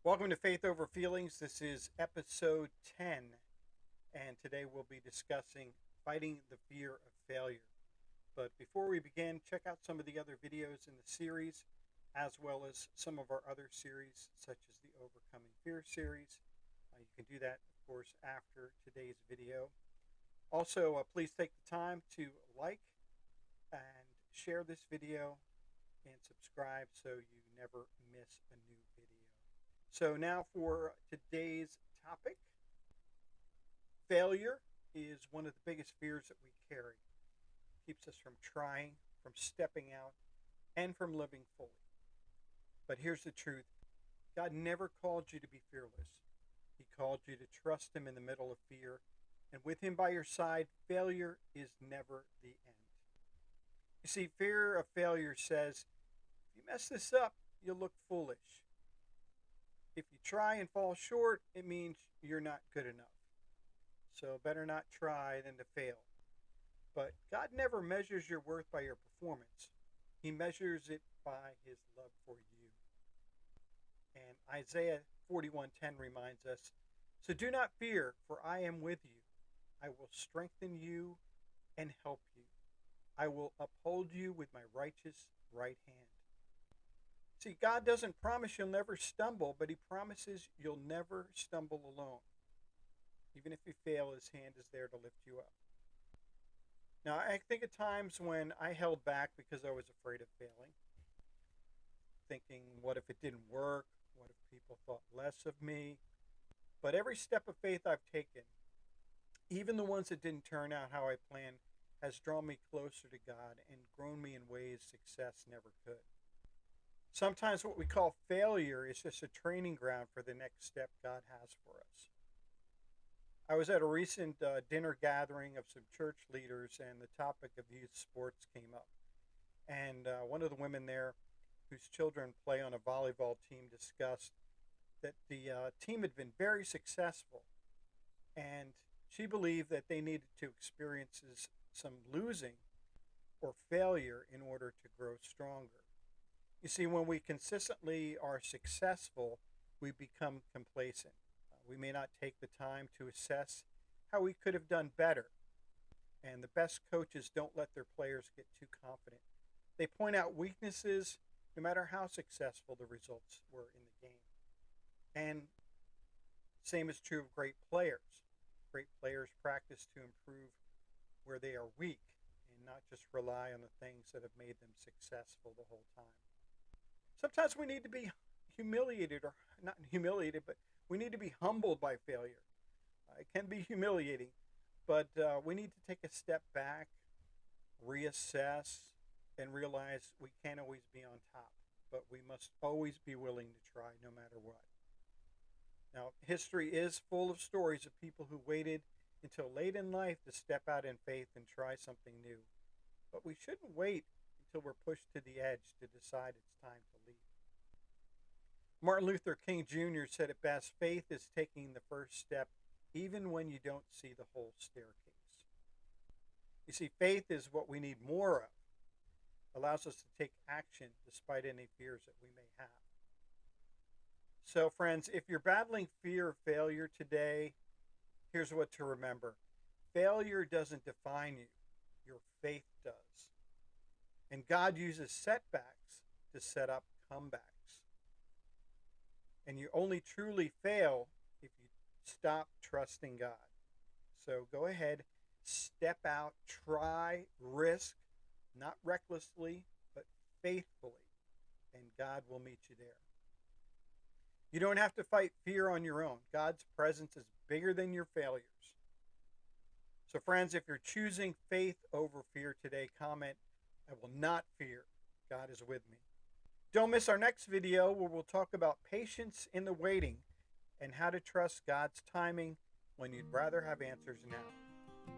Welcome to Faith Over Feelings. This is episode 10, and today we'll be discussing fighting the fear of failure. But before we begin, check out some of the other videos in the series, as well as some of our other series, such as the Overcoming Fear series. You can do that, of course, after today's video. Also, please take the time to like and share this video and subscribe so you never miss a new video. So now for today's topic. Failure is one of the biggest fears that we carry. It keeps us from trying, from stepping out, and from living fully. But here's the truth. God never called you to be fearless. He called you to trust Him in the middle of fear. And with Him by your side, failure is never the end. You see, fear of failure says, if you mess this up, you'll look foolish. If you try and fall short, it means you're not good enough. So better not try than to fail. But God never measures your worth by your performance. He measures it by His love for you. And Isaiah 41:10 reminds us, so do not fear, for I am with you. I will strengthen you and help you. I will uphold you with my righteous right hand. See, God doesn't promise you'll never stumble, but He promises you'll never stumble alone. Even if you fail, His hand is there to lift you up. Now, I think at times when I held back because I was afraid of failing, thinking, what if it didn't work? What if people thought less of me? But every step of faith I've taken, even the ones that didn't turn out how I planned, has drawn me closer to God and grown me in ways success never could. Sometimes what we call failure is just a training ground for the next step God has for us. I was at a recent dinner gathering of some church leaders, and the topic of youth sports came up. And one of the women there, whose children play on a volleyball team, discussed that the team had been very successful, and she believed that they needed to experience some losing or failure in order to grow stronger. You see, when we consistently are successful, we become complacent. We may not take the time to assess how we could have done better. And the best coaches don't let their players get too confident. They point out weaknesses no matter how successful the results were in the game. And same is true of great players. Great players practice to improve where they are weak and not just rely on the things that have made them successful the whole time. Sometimes we need to be humiliated, or not humiliated, but we need to be humbled by failure. It can be humiliating, but we need to take a step back, reassess, and realize we can't always be on top, but we must always be willing to try no matter what. Now, history is full of stories of people who waited until late in life to step out in faith and try something new. But we shouldn't wait until we're pushed to the edge to decide it's time to leave. Martin Luther King Jr. said it best, faith is taking the first step even when you don't see the whole staircase. You see, faith is what we need more of. It allows us to take action despite any fears that we may have. So friends, if you're battling fear of failure today, here's what to remember. Failure doesn't define you. Your faith does. And God uses setbacks to set up comebacks. And you only truly fail if you stop trusting God. So go ahead, step out, try, risk, not recklessly, but faithfully, and God will meet you there. You don't have to fight fear on your own. God's presence is bigger than your failures. So friends, if you're choosing faith over fear today, comment, I will not fear. God is with me. Don't miss our next video where we'll talk about patience in the waiting and how to trust God's timing when you'd rather have answers now.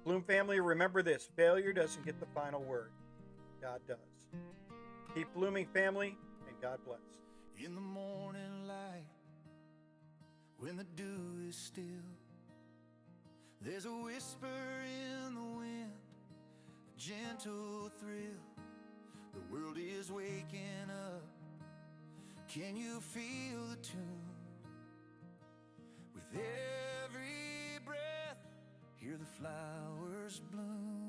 Bloom family, remember this, failure doesn't get the final word. God does. Keep blooming, family, and God bless. In the morning light, when the dew is still, there's a whisper in the wind, a gentle thrill. The world is waking up. Can you feel the tune? With every breath, hear the flowers bloom.